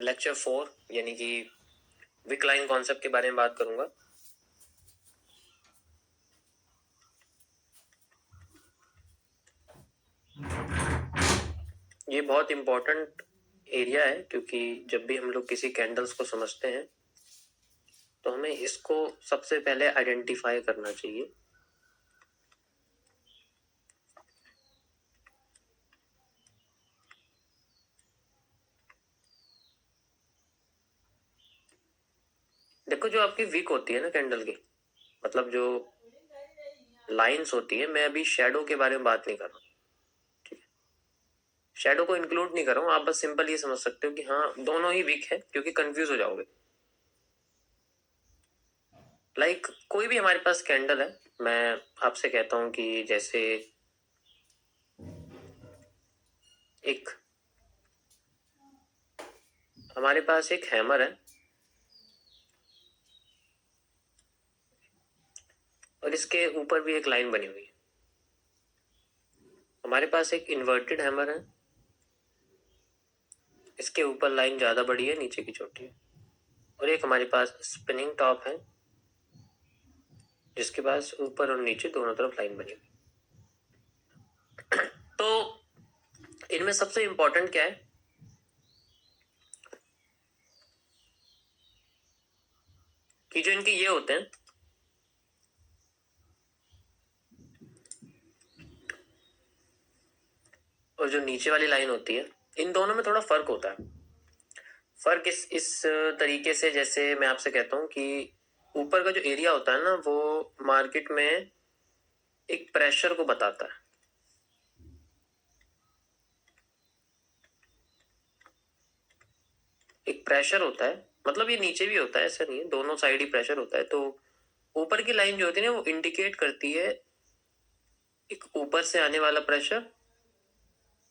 Lecture 4 यानी कि Wick line concept के बारे में बात करूंगा। ये बहुत इम्पोर्टेंट एरिया है क्योंकि जब भी हम लोग किसी कैंडल्स को समझते हैं तो हमें इसको सबसे पहले आइडेंटिफाई करना चाहिए। देखो, जो आपकी विक होती है ना कैंडल की, मतलब जो लाइंस होती है, मैं अभी शेडो के बारे में बात नहीं कर रहा हूँ, ठीक है। शेडो को इंक्लूड नहीं कर रहा हूँ, आप बस सिंपल ये समझ सकते हो कि हाँ दोनों ही विक है, क्योंकि कंफ्यूज हो जाओगे। लाइक कोई भी हमारे पास कैंडल है, मैं आपसे कहता हूं कि जैसे एक हमारे पास एक हैमर है और इसके ऊपर भी एक लाइन बनी हुई है। हमारे पास एक इन्वर्टेड हैमर है, इसके ऊपर लाइन ज्यादा बड़ी है, नीचे की छोटी है। और एक हमारे पास स्पिनिंग टॉप है जिसके पास ऊपर और नीचे दोनों तरफ लाइन बनी हुई। तो इनमें सबसे इंपॉर्टेंट क्या है कि जो इनके ये होते हैं, और जो नीचे वाली लाइन होती है, इन दोनों में थोड़ा फर्क होता है। फर्क इस तरीके से, जैसे मैं आपसे कहता हूं कि ऊपर का जो एरिया होता है ना, वो मार्केट में एक प्रेशर को बताता है। एक प्रेशर होता है, मतलब ये नीचे भी होता है, ऐसा नहीं है, दोनों साइड ही प्रेशर होता है। तो ऊपर की लाइन जो होती है ना, वो इंडिकेट करती है एक ऊपर से आने वाला प्रेशर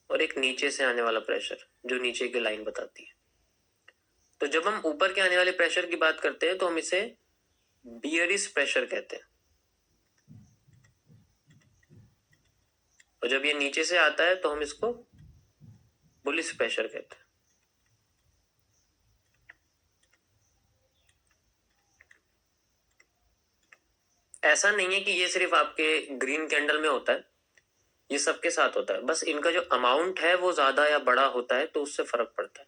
और एक नीचे से आने वाला प्रेशर, जो नीचे की लाइन बताती है। तो जब हम ऊपर के आने वाले प्रेशर की बात करते हैं तो हम इसे बियरिश प्रेशर कहते हैं, और जब ये नीचे से आता है तो हम इसको बुलिश प्रेशर कहते हैं। ऐसा नहीं है कि ये सिर्फ आपके ग्रीन कैंडल में होता है, ये सबके साथ होता है। बस इनका जो अमाउंट है वो ज्यादा या बड़ा होता है, तो उससे फर्क पड़ता है।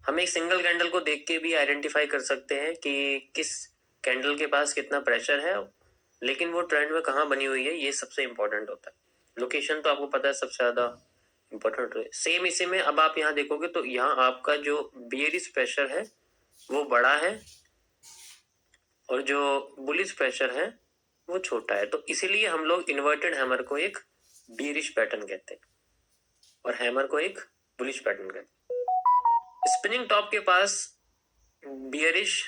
हम एक सिंगल कैंडल को देख के भी आइडेंटिफाई कर सकते हैं कि किस कैंडल के पास कितना प्रेशर है, लेकिन वो ट्रेंड में कहाँ बनी हुई है, ये सबसे इंपॉर्टेंट होता है। लोकेशन तो आपको पता है सबसे ज्यादा इंपॉर्टेंट है। सेम इसी में अब आप यहाँ देखोगे तो यहाँ आपका जो बियरिश प्रेशर है वो बड़ा है और जो बुलिश प्रेशर है वो छोटा है। तो इसीलिए हम लोग इन्वर्टेड हैमर को एक बियरिश पैटर्न कहते हैं और हैमर को एक बुलिश पैटर्न कहते हैं। स्पिनिंग टॉप के पास बियरिश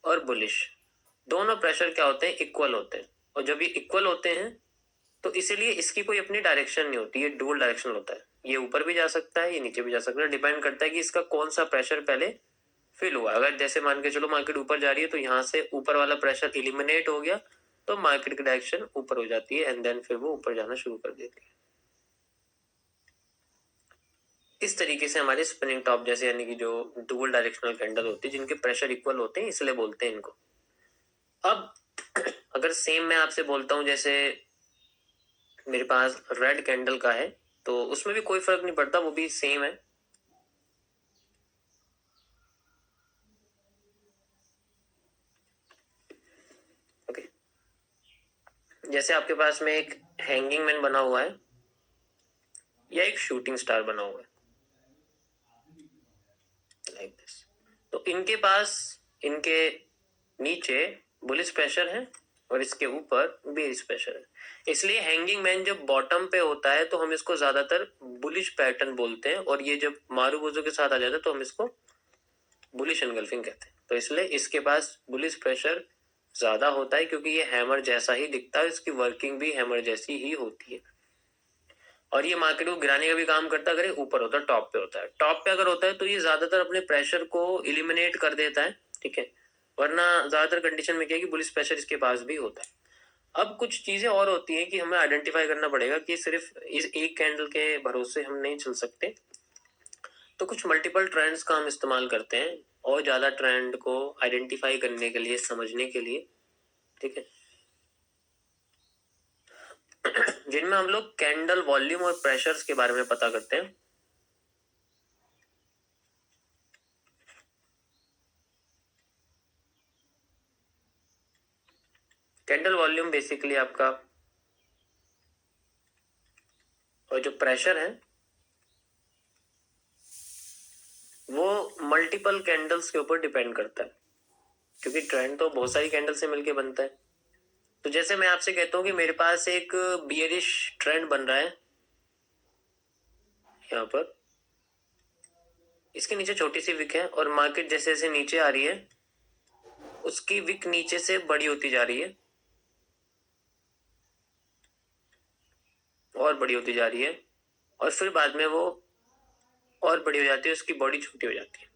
और बुलिश दोनों प्रेशर क्या होते हैं, इक्वल होते हैं। और जब ये इक्वल होते हैं तो इसीलिए इसकी कोई अपनी डायरेक्शन नहीं होती, ये डुअल डायरेक्शनल होता है। ये ऊपर भी जा सकता है, ये नीचे भी जा सकता है, डिपेंड करता है कि इसका कौन सा प्रेशर पहले फिल हुआ। अगर जैसे मान के चलो मार्केट ऊपर जा रही है तो यहाँ से ऊपर वाला प्रेशर इलिमिनेट हो गया तो मार्केट की डायरेक्शन ऊपर हो जाती है, एंड देन फिर वो ऊपर जाना शुरू कर देती है। इस तरीके से हमारे स्पिनिंग टॉप जैसे, यानी कि जो डुअल डायरेक्शनल कैंडल होती है जिनके प्रेशर इक्वल होते हैं, इसलिए बोलते हैं इनको। अब अगर सेम मैं आपसे बोलता हूं, जैसे मेरे पास रेड कैंडल का है, तो उसमें भी कोई फर्क नहीं पड़ता, वो भी सेम है। ओके, जैसे आपके पास में एक हैंगिंग मैन बना हुआ है या एक शूटिंग स्टार बना हुआ है, लाइक दिस। तो इनके पास, इनके नीचे बुलिश प्रेशर है और इसके ऊपर बेरिश प्रेशर है। इसलिए हैंगिंग मैन जब बॉटम पे होता है तो हम इसको ज्यादातर बुलिश पैटर्न बोलते हैं, और ये जब मारूबोजो के साथ आ जाता है तो हम इसको बुलिश एनगल्फिंग कहते हैं। तो इसलिए इसके पास बुलिश प्रेशर ज्यादा होता है क्योंकि ये हैमर जैसा ही दिखता है, इसकी वर्किंग भी हैमर जैसी ही होती है। और ये मार्केट को गिराने का भी काम करता है। अगर ये ऊपर होता है, टॉप पे होता है, टॉप पे अगर होता है तो ये ज्यादातर अपने प्रेशर को इलिमिनेट कर देता है, ठीक है। वरना ज्यादातर कंडीशन में क्या है कि बुलिश प्रेशर इसके पास भी होता है। अब कुछ चीजें और होती हैं कि हमें आइडेंटिफाई करना पड़ेगा कि सिर्फ इस एक कैंडल के भरोसे हम नहीं चल सकते। तो कुछ मल्टीपल ट्रेंड्स का हम इस्तेमाल करते हैं और ज़्यादा ट्रेंड को आइडेंटिफाई करने के लिए, समझने के लिए, ठीक है, जिनमें हम लोग कैंडल वॉल्यूम और प्रेशर्स के बारे में पता करते हैं। कैंडल वॉल्यूम बेसिकली आपका, और जो प्रेशर है वो मल्टीपल कैंडल्स के ऊपर डिपेंड करता है, क्योंकि ट्रेंड तो बहुत सारी कैंडल से मिलके बनता है। तो जैसे मैं आपसे कहता हूँ कि मेरे पास एक बियरिश ट्रेंड बन रहा है यहाँ पर, इसके नीचे छोटी सी विक है और मार्केट जैसे जैसे नीचे आ रही है उसकी विक नीचे से बड़ी होती जा रही है और बड़ी होती जा रही है, और फिर बाद में वो और बड़ी हो जाती है, उसकी बॉडी छोटी हो जाती है,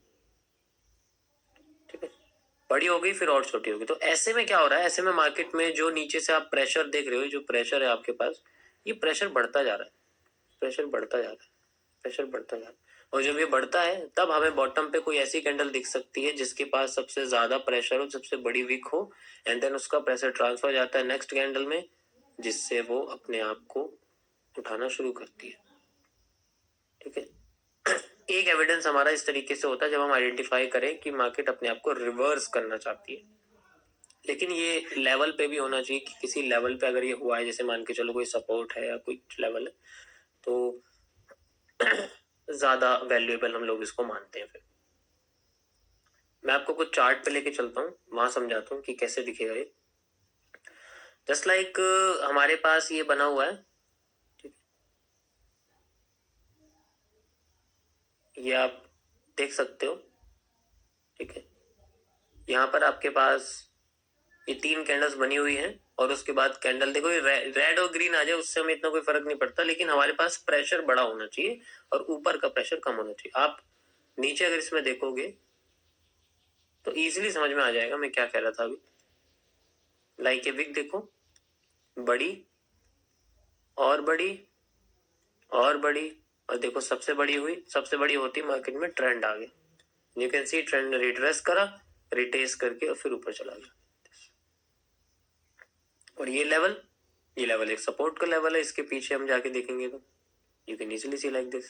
ठीक है, बड़ी हो गई फिर और छोटी हो गई। तो ऐसे में क्या हो रहा है, ऐसे में मार्केट में जो नीचे से आप प्रेशर देख रहे हो, जो प्रेशर है आपके पास, ये प्रेशर बढ़ता जा रहा है, प्रेशर बढ़ता जा रहा है, प्रेशर बढ़ता जा रहा है। और जब ये बढ़ता है तब हमें बॉटम पे कोई ऐसी कैंडल दिख सकती है जिसके पास सबसे ज्यादा प्रेशर हो, सबसे बड़ी वीक हो, एंड देन उसका प्रेशर ट्रांसफर जाता है नेक्स्ट कैंडल में, जिससे वो अपने आप को उठाना शुरू करती है, ठीक है। एक एविडेंस हमारा इस तरीके से होता है जब हम आइडेंटिफाई करें कि मार्केट अपने आप को रिवर्स करना चाहती है, लेकिन ये लेवल पे भी होना चाहिए कि किसी लेवल पे अगर ये हुआ है, जैसे मान के चलो कोई सपोर्ट है या कोई लेवल है, तो ज्यादा वैल्यूएबल हम लोग इसको मानते हैं। फिर मैं आपको कुछ चार्ट पे लेके चलता हूँ, वहां समझाता हूँ कि कैसे दिखेगा ये। जस्ट लाइक हमारे पास ये बना हुआ है, ठीक है, ये आप देख सकते हो, ठीक है। यहाँ पर आपके पास ये 3 कैंडल्स बनी हुई हैं और उसके बाद कैंडल देखो, ये रेड और ग्रीन आ जाए उससे हमें इतना कोई फर्क नहीं पड़ता, लेकिन हमारे पास प्रेशर बड़ा होना चाहिए और ऊपर का प्रेशर कम होना चाहिए। आप नीचे अगर इसमें देखोगे तो इजीली समझ में आ जाएगा मैं क्या कह रहा था अभी। लाइक ये विक देखो, बड़ी और बड़ी और बड़ी, और देखो सबसे बड़ी हुई, सबसे बड़ी होती मार्केट में ट्रेंड आ गया, you can see trend retrace करा, रिटेस करके और फिर ऊपर चला गया। और ये लेवल एक सपोर्ट का लेवल है, इसके पीछे हम जाके देखेंगे तो you can easily C like this.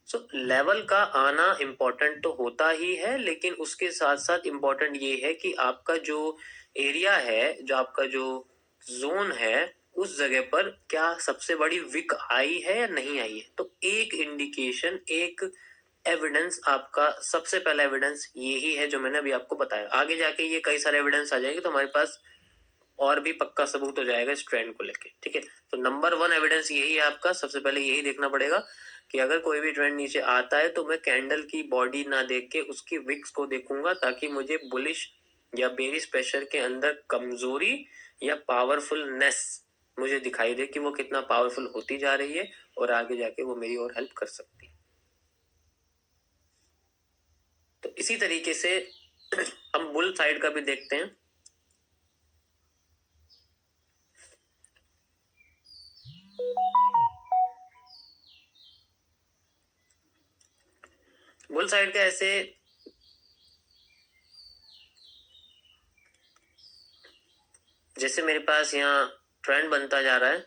So level का आना इम्पोर्टेंट तो होता ही है, लेकिन उसके साथ साथ इम्पोर्टेंट ये है कि आपका जो एरिया है, जो आपका जो जोन है, उस जगह पर क्या सबसे बड़ी विक आई है या नहीं आई है। तो एक इंडिकेशन, एक एविडेंस, आपका सबसे पहला एविडेंस यही है जो मैंने अभी आपको बताया। आगे जाके ये कई सारे एविडेंस आ जाएंगे तो हमारे पास और भी पक्का सबूत हो जाएगा इस ट्रेंड को लेके, ठीक है। तो नंबर 1 एविडेंस यही है आपका, सबसे पहले यही देखना पड़ेगा कि अगर कोई भी ट्रेंड नीचे आता है तो मैं कैंडल की बॉडी ना देख के उसकी विक्स को देखूंगा, ताकि मुझे बुलिश या बेरिश प्रेशर के अंदर कमजोरी या पावरफुलनेस मुझे दिखाई दे कि वो कितना पावरफुल होती जा रही है और आगे जाके वो मेरी और हेल्प कर सकती है। तो इसी तरीके से हम बुल साइड का भी देखते हैं। बुल साइड का ऐसे, जैसे मेरे पास यहाँ ट्रेंड बनता जा रहा है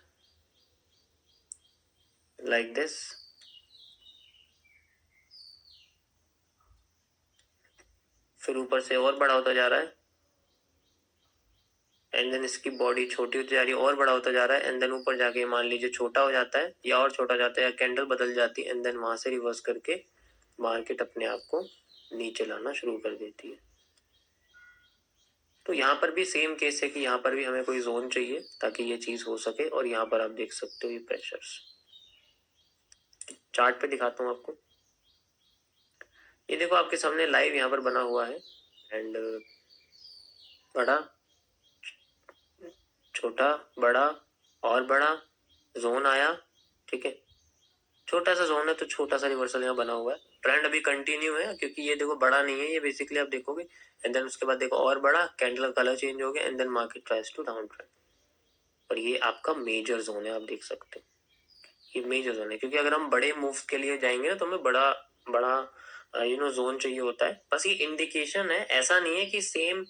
लाइक दिस, फिर ऊपर से और बड़ा होता जा रहा है, एंड देन इसकी बॉडी छोटी होती जा रही है, और बड़ा होता जा रहा है, एंड देन ऊपर जाके मान लीजिए छोटा हो जाता है या और छोटा जाता है या कैंडल बदल जाती है, एंड देन वहां से रिवर्स करके मार्केट अपने आप को नीचे लाना शुरू कर देती है। तो यहाँ पर भी सेम केस है कि यहाँ पर भी हमें कोई जोन चाहिए ताकि ये चीज हो सके, और यहाँ पर आप देख सकते हो ये प्रेशर्स चार्ट पे दिखाता हूँ आपको। ये देखो आपके सामने लाइव यहाँ पर बना हुआ है, एंड बड़ा छोटा बड़ा और बड़ा जोन आया, ठीक है। छोटा सा जोन है तो छोटा सा रिवर्सल यहाँ बना हुआ है, ट्रेंड अभी कंटिन्यू है क्योंकि ये देखो बड़ा नहीं है, ये बेसिकली आप देखोगे, एंड देन उसके बाद देखो और बड़ा, कैंडल का कलर चेंज हो गया, and then market tries to down trend. और ये आपका मेजर जोन है, आप देख सकते हो ये मेजर जोन है, क्योंकि अगर हम बड़े मूव्स के लिए जाएंगे ना तो हमें बड़ा बड़ा जोन चाहिए होता है। बस ये इंडिकेशन है, ऐसा नहीं है कि सेम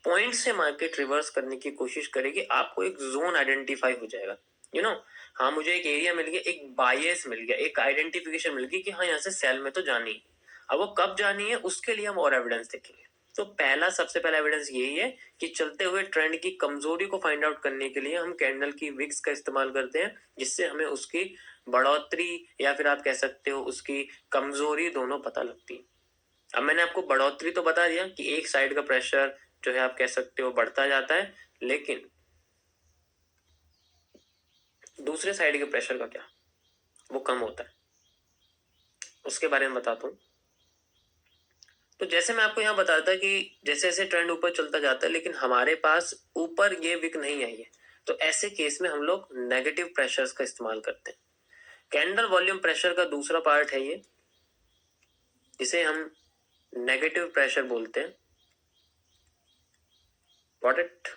पॉइंट से मार्केट रिवर्स करने की कोशिश करेगी, आपको एक जोन आइडेंटिफाई हो जाएगा। हाँ, मुझे एक एरिया मिल गया, एक बायस मिल गया, एक आइडेंटिफिकेशन मिल गई कि हाँ यहाँ से सेल में तो जानी है। अब वो कब जानी है उसके लिए हम और एविडेंस देखेंगे। तो सबसे पहला एविडेंस यही है कि चलते हुए ट्रेंड की कमजोरी को फाइंड आउट करने के लिए हम कैंडल की विक्स का इस्तेमाल करते हैं, जिससे हमें उसकी बढ़ोतरी या फिर आप कह सकते हो उसकी कमजोरी दोनों पता लगती है। अब मैंने आपको बढ़ोतरी तो बता दिया कि एक साइड का प्रेशर जो है आप कह सकते हो बढ़ता जाता है, लेकिन दूसरे साइड के प्रेशर का क्या, वो कम होता है, उसके बारे में बताता हूँ। तो जैसे मैं आपको यहाँ बताता था कि जैसे जैसे ट्रेंड ऊपर चलता जाता है लेकिन हमारे पास ऊपर ये विक नहीं आई है, तो ऐसे केस में हम लोग नेगेटिव प्रेशर्स का इस्तेमाल करते हैं। कैंडल वॉल्यूम प्रेशर का दूसरा पार्ट है ये, जिसे हम नेगेटिव प्रेशर बोलते हैं। Got it?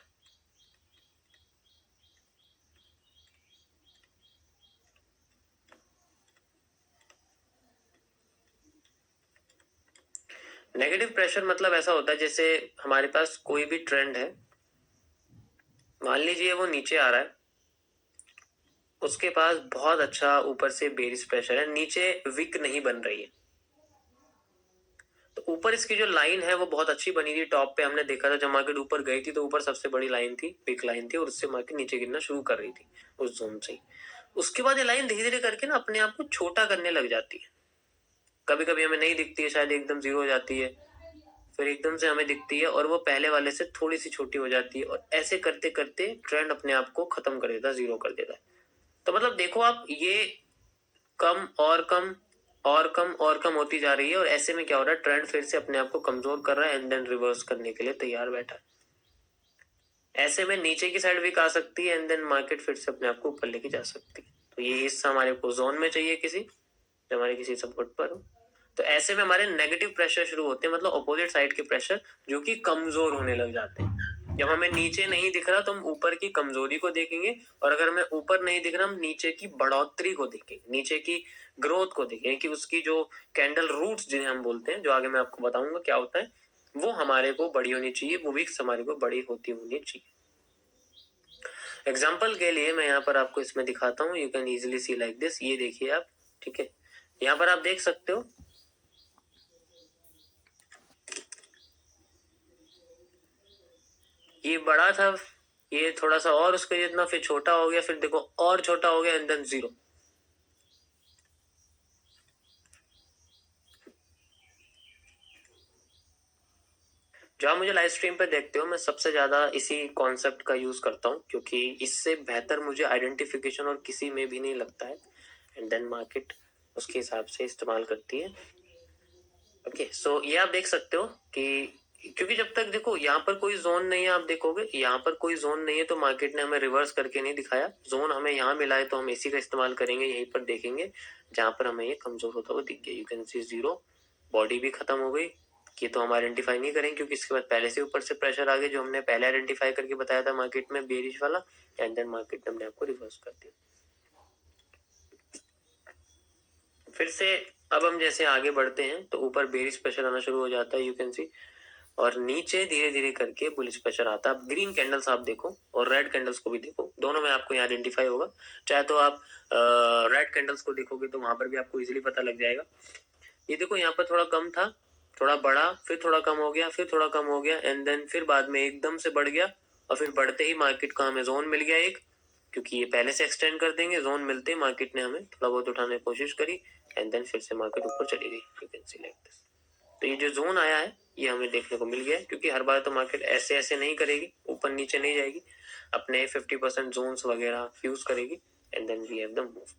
नेगेटिव प्रेशर मतलब ऐसा होता है जैसे हमारे पास कोई भी ट्रेंड है, मान लीजिए वो नीचे आ रहा है, उसके पास बहुत अच्छा ऊपर से बेरिश प्रेशर है, नीचे विक नहीं बन रही है। तो ऊपर इसकी जो लाइन है वो बहुत अच्छी बनी थी, टॉप पे हमने देखा था जब मार्केट ऊपर गई थी तो ऊपर सबसे बड़ी लाइन थी, विक लाइन थी, और उससे मार्केट नीचे गिरना शुरू कर रही थी उस जोन से ही। उसके बाद ये लाइन धीरे धीरे करके ना अपने आप को छोटा करने लग जाती है। कभी कभी हमें नहीं दिखती है, शायद एकदम जीरो हो जाती है, फिर एकदम से हमें दिखती है और वो पहले वाले से थोड़ी सी छोटी हो जाती है, और ऐसे करते करते ट्रेंड अपने आप को खत्म कर देता है, जीरो कर देता है। तो मतलब देखो आप, ये कम और कम और कम और कम होती जा रही है, और ऐसे में क्या हो रहा है, ट्रेंड फिर से अपने आप को कमजोर कर रहा है एंड देन रिवर्स करने के लिए तैयार बैठा है। ऐसे में नीचे की साइड वीक आ सकती है एंड देन मार्केट फिर से अपने आप को ऊपर लेके जा सकती है। तो ये हिस्सा हमारे को जोन में चाहिए किसी, जो हमारे किसी सपोर्ट पर हो। तो ऐसे में हमारे नेगेटिव प्रेशर शुरू होते हैं, मतलब अपोजिट साइड के प्रेशर जो कि कमजोर होने लग जाते हैं। जब हमें नीचे नहीं दिख रहा तो हम ऊपर की कमजोरी को देखेंगे, और अगर हमें ऊपर नहीं दिख रहा हम नीचे की बढ़ोतरी को देखेंगे, नीचे की ग्रोथ को देखेंगे कि उसकी जो कैंडल रूट्स जिन्हें हम बोलते हैं, जो आगे मैं आपको बताऊंगा क्या होता है, वो हमारे को बड़ी होनी चाहिए, वो विक्स हमारे को बड़ी होती होनी चाहिए। एग्जाम्पल के लिए मैं यहाँ पर आपको इसमें दिखाता हूँ, you can easily C like this. ये देखिए आप, ठीक है, यहाँ पर आप देख सकते हो ये बड़ा था, ये थोड़ा सा और उसके जितना, फिर छोटा हो गया, फिर देखो और छोटा हो गया एंड देन जीरो। जो आप मुझे लाइव स्ट्रीम पे देखते हो, मैं सबसे ज्यादा इसी कॉन्सेप्ट का यूज करता हूँ, क्योंकि इससे बेहतर मुझे आइडेंटिफिकेशन और किसी में भी नहीं लगता है, एंड देन मार्केट उसके हिसाब से इस्तेमाल करती है। ओके, सो ये आप देख सकते हो कि क्योंकि जब तक देखो यहाँ पर कोई जोन नहीं है, आप देखोगे यहाँ पर कोई जोन नहीं है तो मार्केट ने हमें रिवर्स करके नहीं दिखाया। जोन हमें यहाँ मिला है तो हम इसी का इस्तेमाल करेंगे, यहीं पर देखेंगे जहां पर हमें ये कमजोर होता हुआ दिख गया। You can see zero, body भी खत्म हो गई, ये तो हम आइडेंटिफाई नहीं करेंगे क्योंकि इसके बाद पहले से ऊपर से प्रेशर आ गया जो हमने पहले आइडेंटिफाई करके बताया था मार्केट में, बेरिश वाला, एंड देन मार्केट ने हमने आपको रिवर्स कर दिया। फिर से अब हम जैसे आगे बढ़ते हैं तो ऊपर बेरिश प्रेशर आना शुरू हो जाता है, यू कैन सी, और नीचे धीरे धीरे करके बुलिश प्रेशर आता है। आप ग्रीन कैंडल्स आप देखो और रेड कैंडल्स को भी देखो, दोनों में आपको यहाँ आइडेंटिफाई होगा। चाहे तो आप रेड कैंडल्स को देखोगे तो वहां पर भी आपको इजीली पता लग जाएगा। ये देखो यहाँ पर थोड़ा कम था, थोड़ा बढ़ा, फिर थोड़ा कम हो गया, फिर थोड़ा कम हो गया, एंड देन फिर बाद में एकदम से बढ़ गया, और फिर बढ़ते ही मार्केट को हमें जोन मिल गया एक, क्योंकि ये पहले से एक्सटेंड कर देंगे। जोन मिलते ही मार्केट ने हमें थोड़ा बहुत उठाने की कोशिश करी, एंड देन फिर से मार्केट ऊपर चली गई। You can see like this. तो ये जो जोन आया है ये हमें देखने को मिल गया है, क्योंकि हर बार तो मार्केट ऐसे ऐसे नहीं करेगी, ऊपर नीचे नहीं जाएगी, अपने 50% जोन्स वगैरह यूज करेगी, and then we have the move.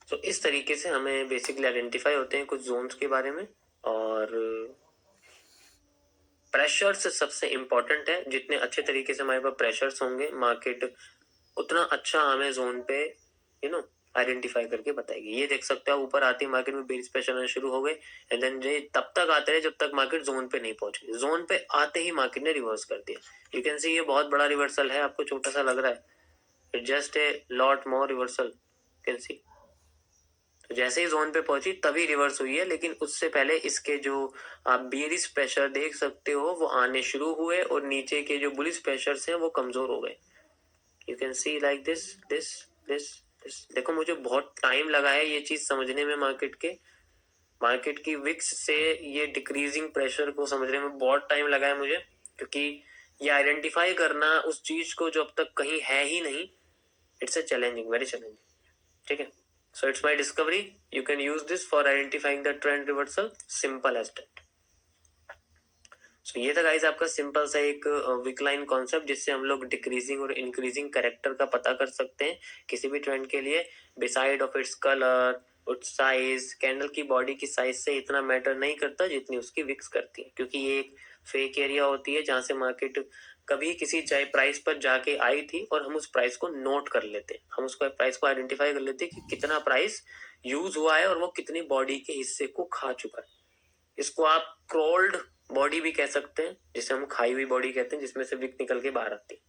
तो इस तरीके से हमें बेसिकली आइडेंटिफाई होते हैं कुछ जोन्स के बारे में। और प्रेशर्स सबसे इंपॉर्टेंट है, जितने अच्छे तरीके से हमारे पास प्रेशर्स होंगे मार्केट उतना अच्छा हमें जोन पे आइडेंटिफाई करके बताएगी। ये देख सकते हो ऊपर आती मार्केट में बेरिश प्रेशर आना शुरू हो गए, एंड देन ये तब तक आते रहे जब तक मार्केट जोन पे नहीं पहुंच गई। जोन पे आते ही मार्केट ने रिवर्स कर दिया। यू कैन सी ये बहुत बड़ा रिवर्सल है, आपको छोटा सा लग रहा है, it just a lot more reversal, can see. तो जैसे ही जोन पे पहुंची तभी रिवर्स हुई है, लेकिन उससे पहले इसके जो आप बियरिश प्रेशर देख सकते हो वो आने शुरू हुए और नीचे के जो बुलिश प्रेशर्स हैं वो कमजोर हो गए। You can see like this this this this. देखो मुझे बहुत टाइम लगा है ये चीज समझने में, मार्केट की विक्स से ये डिक्रीजिंग प्रेशर को समझने में बहुत टाइम लगा है मुझे, क्योंकि ये आइडेंटिफाई करना उस चीज को जो अब तक कहीं है ही नहीं, it's a challenging, very challenging. ठीक है, so it's my discovery, you can use this for identifying the trend reversal, simple as that. So ये था गाइस आपका सिंपल सा एक विकलाइन कॉन्सेप्ट, जिससे हम लोग डिक्रीजिंग और इंक्रीजिंग कैरेक्टर का पता कर सकते हैं किसी भी ट्रेंड के लिए। Beside of its colour, its size, candle की बॉडी की साइज से इतना मैटर नहीं करता जितनी उसकी विक्स करती है, क्योंकि ये एक फेक एरिया होती है जहां से मार्केट कभी किसी चाहे प्राइस पर जाके आई थी और हम उस प्राइस को नोट कर लेते, हम उसको प्राइस को आइडेंटिफाई कर लेते कि कितना प्राइस यूज हुआ है और वो कितनी बॉडी के हिस्से को खा चुका है। इसको आप क्रोल्ड बॉडी भी कह सकते हैं, जिसे हम खाई हुई बॉडी कहते हैं, जिसमें से विक निकल के बाहर आती है।